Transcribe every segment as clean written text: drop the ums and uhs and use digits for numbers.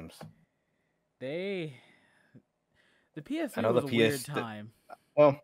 systems. The I PS3 know the was a weird PS. time. Well,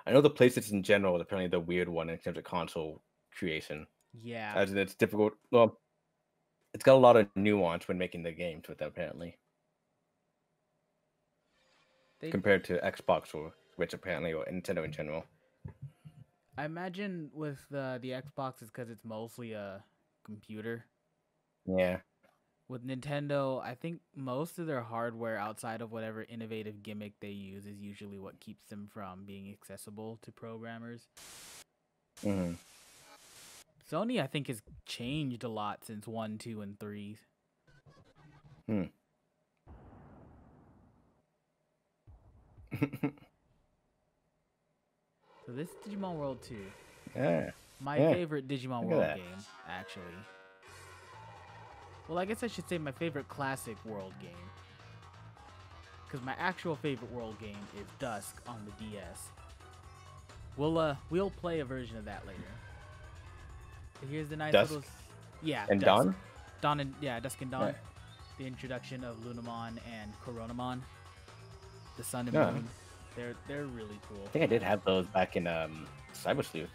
I know the PlayStation in general is apparently the weird one in terms of console creation, Yeah. as in it's difficult. Well, it's got a lot of nuance when making the games with it, apparently, They compared to Xbox or Switch, apparently, or Nintendo in general. I imagine with the Xbox is because it's mostly a computer. Yeah. With Nintendo, I think most of their hardware outside of whatever innovative gimmick they use is usually what keeps them from being accessible to programmers. Mm-hmm. Sony, I think, has changed a lot since 1, 2, and 3. Hmm. So this is Digimon World 2. Yeah. My Yeah. favorite Digimon Look at World that. game, actually. Well, I guess I should say my favorite classic World game. Because my actual favorite World game is Dusk on the DS. We'll play a version of that later. But here's the nice Dusk? little... Yeah, And Dusk. Dawn? Dawn and... Yeah, Dusk and Dawn. Yeah. The introduction of Lunamon and Coronamon. The Sun and Yeah. Moon. They're really cool. I think I did have those back in Cyber Sleuth.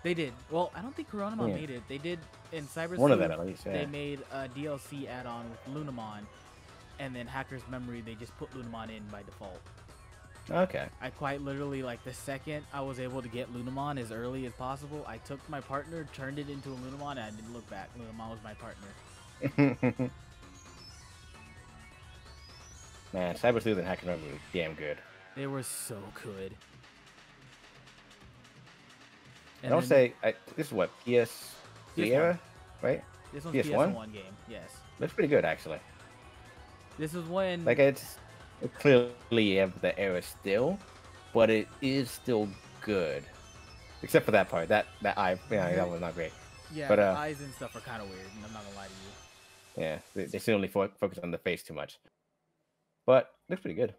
They did. Well, I don't think Coronamon Yeah. made it. They did in Cyber One of Sleuth, them, at least, yeah. They made a DLC add-on with Lunamon, and then Hacker's Memory, they just put Lunamon in by default. Okay. I quite literally, like, the second I was able to get Lunamon as early as possible, I took my partner, turned it into a Lunamon, and I didn't look back. Lunamon was my partner. Man, Cyber Sleuth and Hack and Memory were damn good. They were so good. And I'll say, this is what, PS3 PS1. era, right? This one's PS1? PS1 game, yes. Looks pretty good, actually. This is when... Like, it's clearly of the era still, but it is still good. Except for that part. That eye, yeah, that was not great. Yeah, but, the eyes and stuff are kind of weird, and I'm not gonna lie to you. Yeah, they still only focus on the face too much. But, looks pretty good.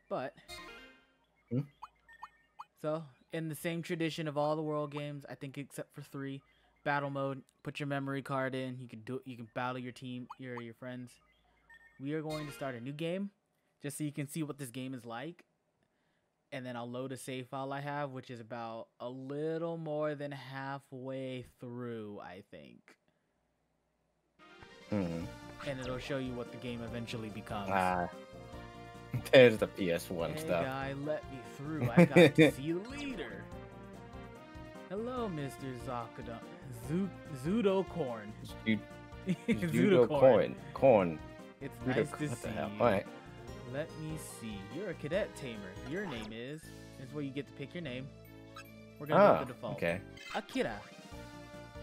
But... Hmm? So, in the same tradition of all the World games, I think except for 3, battle mode, put your memory card in, you can battle your team, your friends. We are going to start a new game, just so you can see what this game is like. And then I'll load a save file I have, which is about a little more than halfway through, I think. Hmm. And it'll show you what the game eventually becomes. There's the PS1 Hey stuff. guy, let me through. I got to see the leader. Hello, Mr. Zakadon. Zudocorn. Zudocorn. Corn. It's nice to What see the hell? you. Alright. Let me see. You're a cadet tamer. Your name is... This is where you get to pick your name. We're going to go with the default. Okay. Akira.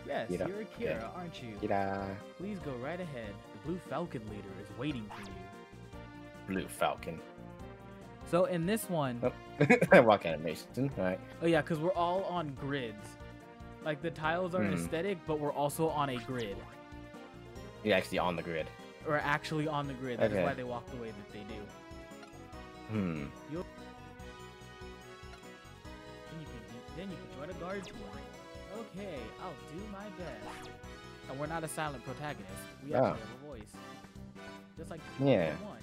Yes, Akira. you're Akira, Okay. aren't you? Akira. Please go right ahead. The Blue Falcon leader is waiting for you. Blue Falcon. So in this one... Rock animation. Alright. Oh yeah, because we're all on grids. Like the tiles are an aesthetic, but we're also on a grid. You're actually on the grid. Or actually on the grid. That's Okay. why they walk the way that they do. Hmm. Then you can join a guard team. Okay, I'll do my best. And we're not a silent protagonist. We actually have a voice. Just like Yeah. Digimon 1.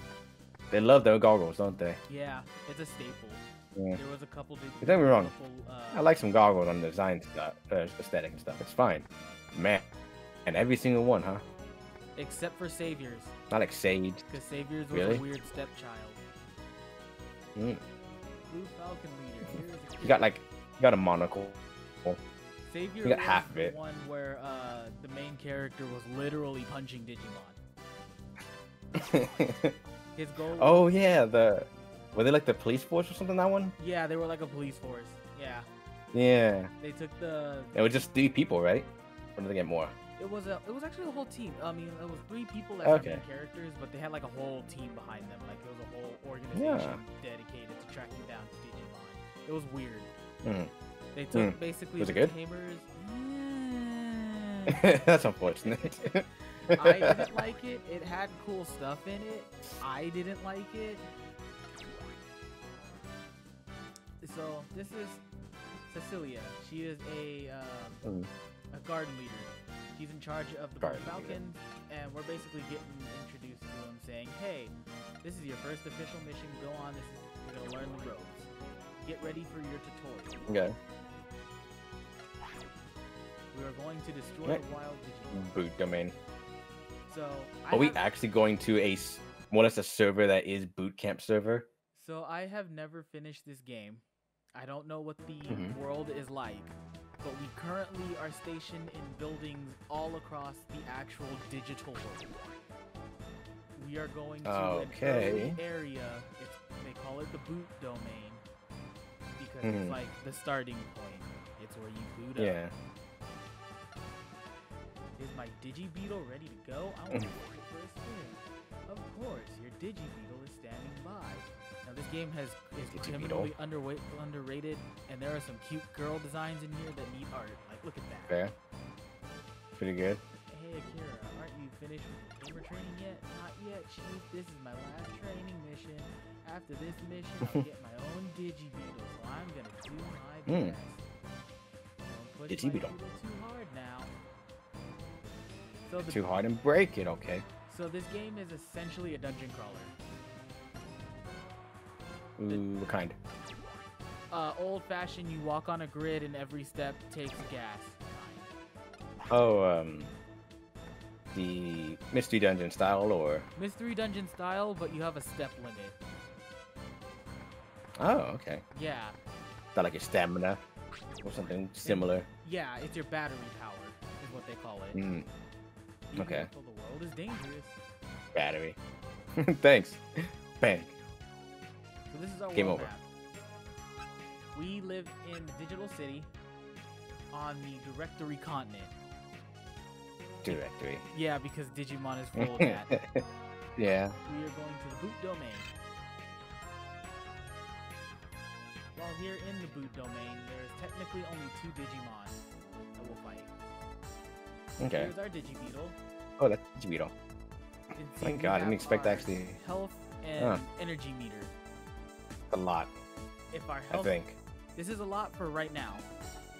They love their goggles, don't they? Yeah, it's a staple. Yeah. There was a couple... Don't get me wrong. couple, I like some goggles on the design stuff, aesthetic and stuff. It's fine. Man. And every single one, huh? Except for Saviors. Not like Sage. Because Saviors was Really? a weird stepchild. Mm. Blue Falcon leader. Here's a You got like, you got a monocle. Savior you got was half of the it. one where the main character was literally punching Digimon. His goal. Oh yeah, were they like the police force or something? That one? Yeah, they were like a police force. Yeah. Yeah. They took the. It was just 3 people, right? Or did they get more? It was actually a whole team. I mean, it was 3 people as Okay. main characters, but they had like a whole team behind them. Like it was a whole organization dedicated to tracking down Digimon. It was weird. Mm. They took basically Was it the good? tamers. That's unfortunate. I didn't like it. It had cool stuff in it. I didn't like it. So this is Cecilia. She is a garden leader. He's in charge of the Blue Falcons, and we're basically getting introduced to him, saying, "Hey, this is your first official mission. Go on. You're gonna learn the ropes. Get ready for your tutorial." Okay. We are going to destroy the wild Digimon. Boot domain. So are we actually going to more or less a server that is boot camp server? So I have never finished this game. I don't know what the world is like, but we currently are stationed in buildings all across the actual digital world. We are going to an early area. They call it the boot domain because it's like the starting point. It's where you boot up. Yeah. Is my Digibeetle ready to go? I want to go for a spin. Of course, your Digibeetle is standing by. Now this game is criminally underrated, and there are some cute girl designs in here that need art. Like, look at that. Fair. Pretty good. Hey Akira, aren't you finished with the gamer training yet? Not yet, Chief. This is my last training mission. After this mission, I get my own Digibeetle, so I'm gonna do my best. Don't push my Beetle too hard now. So too hard and break it, okay. So this game is essentially a dungeon crawler. Ooh, what kind? Old-fashioned, you walk on a grid and every step takes gas. Oh, the Mystery Dungeon style, or? Mystery Dungeon style, but you have a step limit. Oh, okay. Yeah. Is that like your stamina? Or something similar? Yeah, it's your battery power, is what they call it. Okay. The world is dangerous. Battery. Thanks. Bang. So this is our Game world over. map. We live in the digital city on the directory continent. Directory. Yeah, because Digimon is full of that. Yeah. We are going to the boot domain. While here in the boot domain, there is technically only 2 Digimon that will fight. Okay. Here's our Digibeetle. Oh, that's Digibeetle. Thank God, I didn't expect actually. Health and energy meter. A lot. If our health, I think. This is a lot for right now.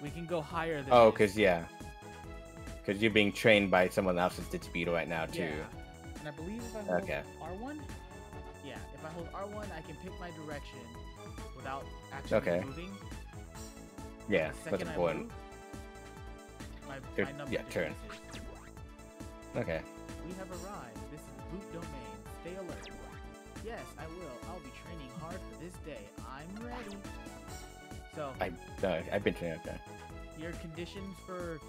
We can go higher than. Oh, because because you're being trained by someone else's Digibeetle right now too. Yeah. And I believe if I hold R1, yeah, if I hold R1, I can pick my direction without actually moving. Yeah, the that's important. My number turn. Okay. We have arrived. This is the boot domain. Stay alert. Yes, I will. I'll be training hard for this day. I'm ready. So I've been training. Okay. Your conditions for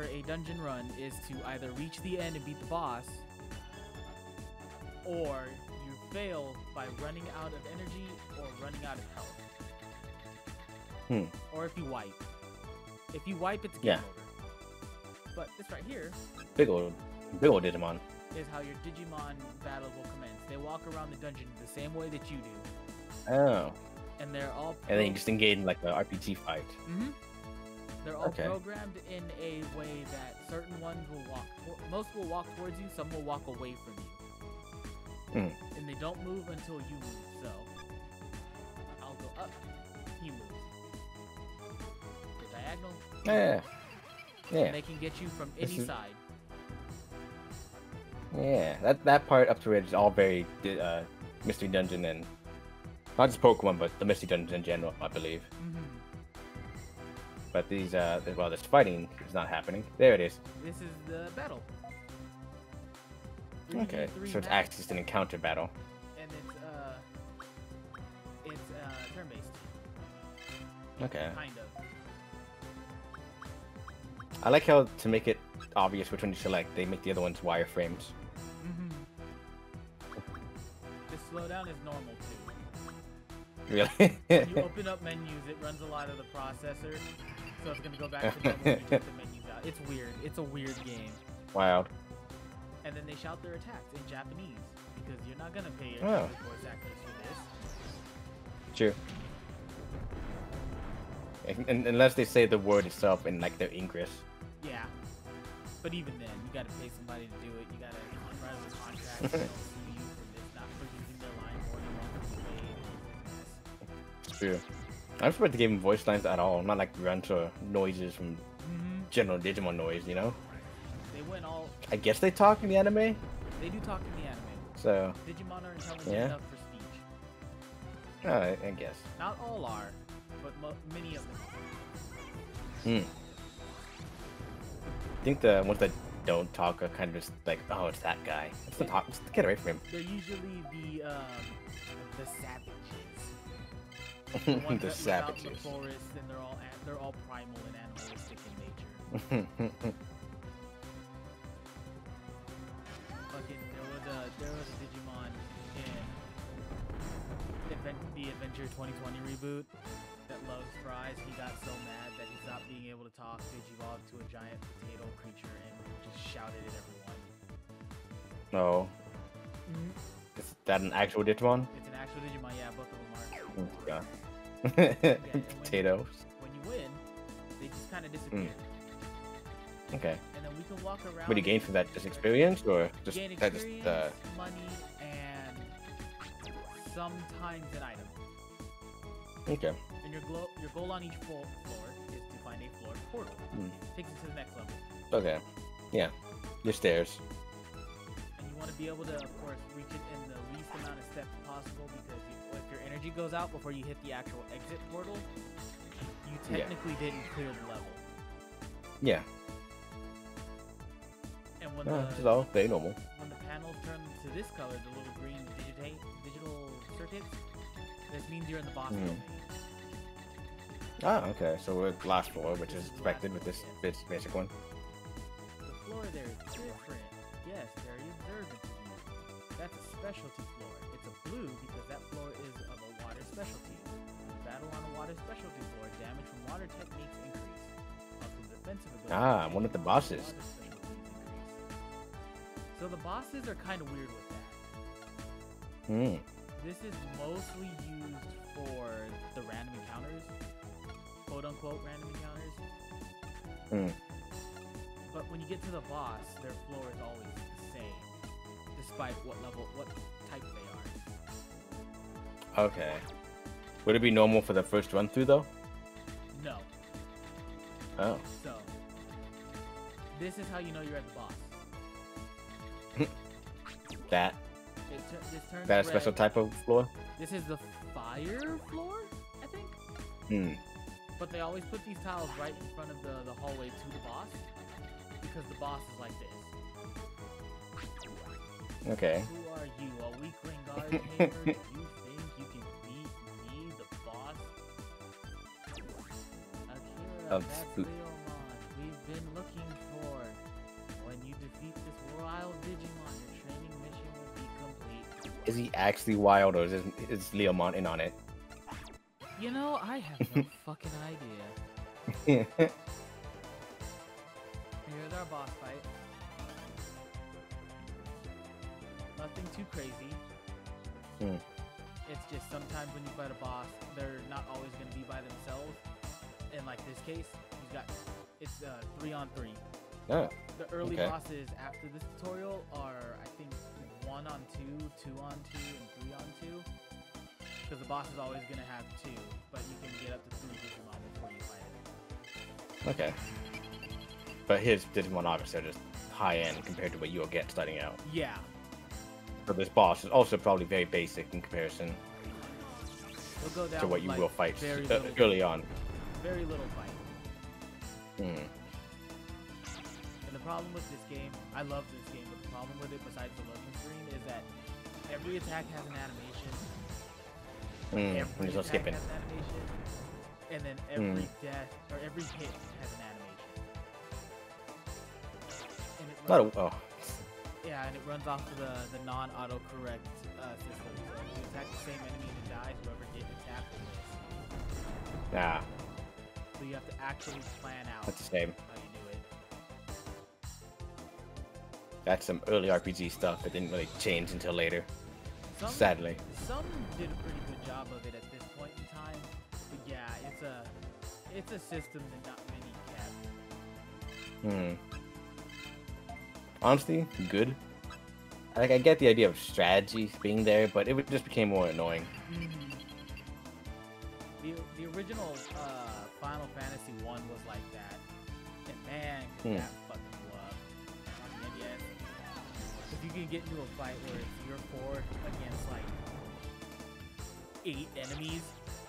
a dungeon run is to either reach the end and beat the boss, or you fail by running out of energy or running out of health. Or if you wipe. If you wipe, it's game over. But this right here, big old Digimon, is how your Digimon battle will commence. They walk around the dungeon the same way that you do. Oh. And they're all. And then you just engage in like an RPG fight. They're all programmed in a way that certain ones will most will walk towards you, some will walk away from you. And they don't move until you move. So I'll go up, he moves. The diagonal. Yeah. And they can get you from any side. Yeah, that part up to it is all very Mystery Dungeon, and not just Pokemon, but the Mystery Dungeon in general, I believe. But these, this fighting is not happening. There it is. This is the battle. Okay, so it's actually just an encounter battle. And it's turn-based. Okay. Kind of. I like how, to make it obvious which one to select, they make the other ones wireframes. The slowdown is normal too. Really? When you open up menus, it runs a lot of the processor, so it's gonna go back to normal when you take the menus out. It's weird. It's a weird game. Wild. And then they shout their attacks in Japanese because you're not gonna pay your voice actors for this. True. Unless they say the word itself in like their English. Yeah. But even then, you gotta pay somebody to do it. You gotta write a contract. They don't sue you for this, not for using their line more than one. It's true. I'm surprised they gave him voice lines at all, not like grunts or noises from general Digimon noise, you know? win all. I guess they talk in the anime. They do talk in the anime. So. Digimon are intelligent Yeah. enough for speech. I guess. Not all are, but many of them Hmm. I think the ones that don't talk are kind of just like, oh, it's that guy. Let's not talk. Just get away from him. They're usually the savages. The ones that live out in the savages. forest, and they're all primal and animalistic in nature. Fucking, there was a Digimon in the Adventure 2020 reboot that loves fries. He got so mad that he stopped being able to talk, digivolved to a giant potato creature and just shouted at everyone. No. Is that an actual Digimon? It's an actual Digimon, yeah, both of them are. Oh, God. Yeah, Potatoes. When you win, they just kind of disappear. Okay. And then we can walk around. What do you gain from that? Just experience, or just gain that experience, just money, and sometimes an item. Okay. And your goal on each floor is to find a floor portal. Takes it to the next level. Okay. Yeah. Your stairs. And you want to be able to, of course, reach it in the least amount of steps possible, because if your energy goes out before you hit the actual exit portal, you technically didn't clear the level. Yeah. And when This is all very normal. when the panels turn to this color, the little green digital circuits, this means you're in the boss domain. Ah, okay. So we're at the last floor, which is expected with this basic one. The floor there is different. Yes, very observant to you. That's a specialty floor. It's a blue because that floor is of a water specialty. When you battle on a water specialty floor, damage from water techniques increase. Also, defensive ability. One of the bosses. Water specialties increase. So the bosses are kind of weird with that. This is mostly used for the random encounters, quote unquote random encounters. But when you get to the boss, their floor is always the same, despite what type they are. Okay. Would it be normal for the first run through though? No. Oh. So, this is how you know you're at the boss. This turns That a red. special type of floor? This is the fire floor, I think. But they always put these tiles right in front of the hallway to the boss, because the boss is like this. Okay. Who are you, a weakling guard tamer? Do you think you can beat me, the boss? Akira, that's Leomon. We've been looking for. When you defeat this wild Digimon, your training mission will be complete. Is he actually wild, or is Leomon in on it? You know, I have no fucking idea. Here's our boss fight. Nothing too crazy. It's just sometimes when you fight a boss, they're not always going to be by themselves. In like this case, it's 3-on-3. Oh. The early bosses after this tutorial are, I think, 1-on-2, 2-on-2, and 3-on-2. Because the boss is always going to have 2, but you can get up to 3 Digimon before you fight it. Okay. But his Digimon obviously are just high end compared to what you'll get starting out. Yeah. So this boss is also probably very basic in comparison Go down to what with, you like, will fight very early on. Very little fight. And the problem with this game, I love this game, but the problem with it, besides the loading screen, is that every attack has an animation. Every there's no attack skipping. has an animation. And then every death, or every hit has an animation. And it runs, yeah, and it runs off of the non-autocorrect system. So if you attack the same enemy and it dies, whoever did attack will miss. Yeah. So you have to actually plan out That's the same. how you do it. That's some early RPG stuff that didn't really change until later. Sadly. Some did a pretty good job of it at this point in time. But yeah, it's a system that not many kept. Honestly, good. Like, I get the idea of strategy being there, but it just became more annoying. The original Final Fantasy 1 was like that. And man, could that fuck you up. can get into a fight where it's your 4 against like 8 enemies,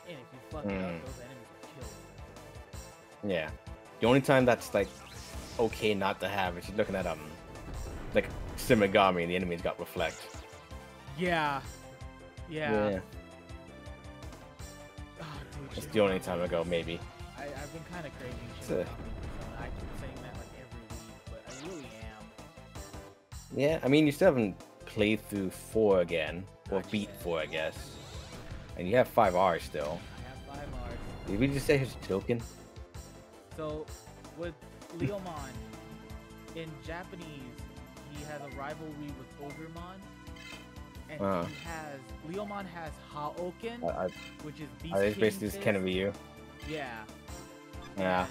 and if you fuck it up, those enemies will kill you. Yeah. The only time that's like okay not to have is you're looking at like Simigami and the enemies got reflect. Yeah. Yeah. Oh, dude, That's the only time I go maybe. I've been kind of craving Shin Megami. I keep saying that like every week, but I really am. Yeah, I mean you still haven't played through 4 again, or Not beat yet. 4 I guess, and you have 5 R's still. I have 5 R's. Did we just say he's joking? So, with Leomon, in Japanese, he has a rivalry with Ogremon, and Leomon has Haoken, which is Beast it's King basically fist. Ken of you. Yeah. Yeah.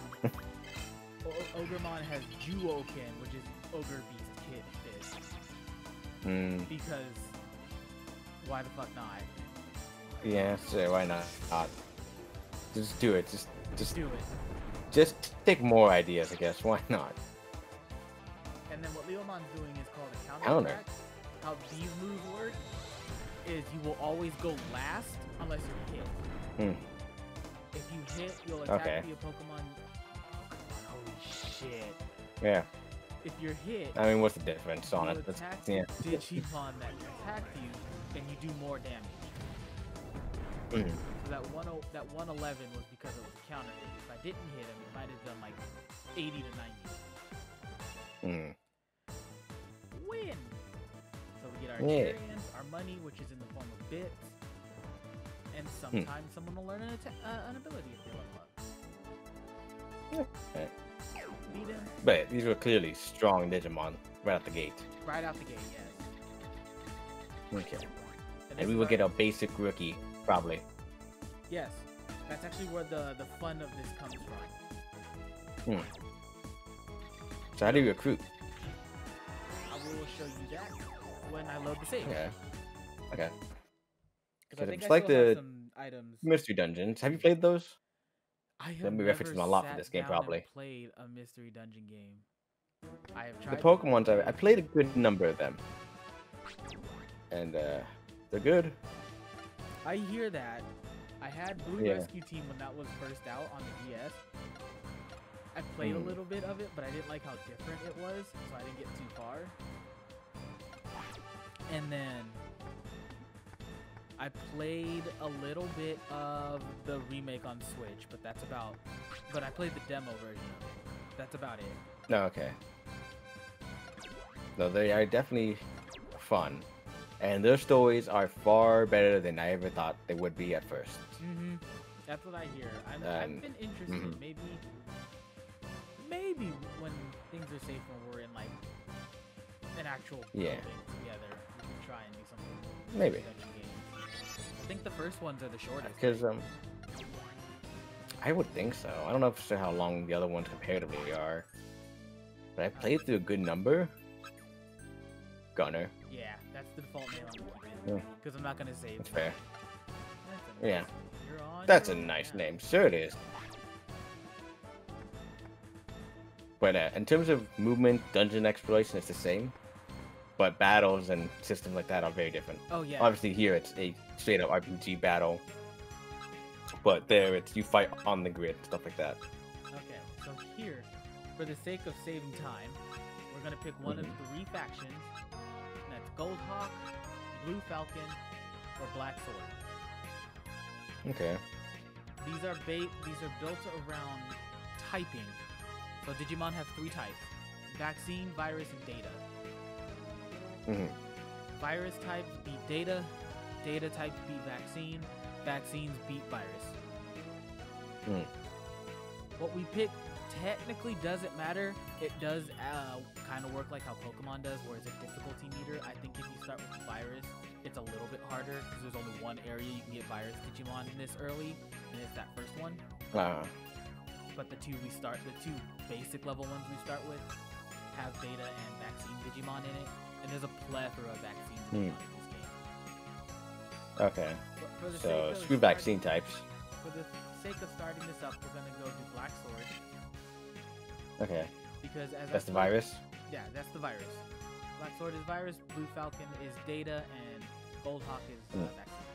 Ogremon has Juoken, which is Ogre Beast Kid fist. Because why the fuck not? Yeah, so why not? Just do it. Just do it. Just take more ideas, I guess. Why not? And then what Leomon's doing is called a Counter. attack. How these moves work is you will always go last unless you're hit. If you hit, you'll attack the Pokemon. Holy shit. Yeah. If you're hit, I mean, what's the difference on it? Attack Yeah. Digimon that attacked you, and you do more damage. So that 111 was because it was a counter hit. If I didn't hit him, it might have done like 80 to 90. Win! So we get our experience, our money, which is in the form of bits, and sometimes someone will learn an ability if they level up. Beat him. But these were clearly strong Digimon right out the gate. Right out the gate, yes. Okay. And we will get a basic rookie, probably. Yes. That's actually where the fun of this comes from. So how do you recruit? I will show you that when I load the save. Okay. Because I think it's I like still have the some items. mystery dungeons. Have you played those? I have Let me never reference them a lot for this game, sat down probably. and played a mystery dungeon game. I have tried. The Pokemons, I played a good number of them. And they're good. I hear that. I had Blue Rescue Team when that was first out on the DS. I played a little bit of it, but I didn't like how different it was, so I didn't get too far. And then I played a little bit of the remake on Switch, but that's about. But I played the demo version of it. That's about it. No, okay. No, they are definitely fun. And their stories are far better than I ever thought they would be at first. That's what I hear. I've been interested. Maybe when things are safe and we're in like an actual building together, we can try and do something. Maybe. I think the first ones are the shortest. Because I would think so. I don't know how long the other ones comparatively are, but I played through a good number. Gunner. Yeah, that's the default name I'm keeping. Because I'm not gonna save. That's fair. That's That's a nice name. Sure it is. But in terms of movement, dungeon exploration, it's the same. But battles and systems like that are very different. Oh yeah. Obviously here it's a straight up RPG battle. But there it's you fight on the grid, stuff like that. Okay, so here, for the sake of saving time, we're gonna pick one of 3 factions. And that's Gold Hawk, Blue Falcon, or Black Sword. Okay. These are built around typing. So Digimon have 3 types: vaccine, virus, and data. Virus types beat data, data types beat vaccine, vaccines beat virus. What we pick technically doesn't matter. It does kind of work like how Pokemon does, where it's a difficulty meter. I think if you start with virus, it's a little bit harder because there's only one area you can get virus Digimon this early, and it's that first one. But the two basic level ones we start with have data and vaccine Digimon in it, and there's a plethora of vaccine Digimon in this game. Okay. So screw vaccine types. For the sake of starting this up, we're gonna go do Black Sword. Okay. Because as that's the virus. Yeah, that's the virus. Black Sword is virus, Blue Falcon is data, and Gold Hawk is vaccine.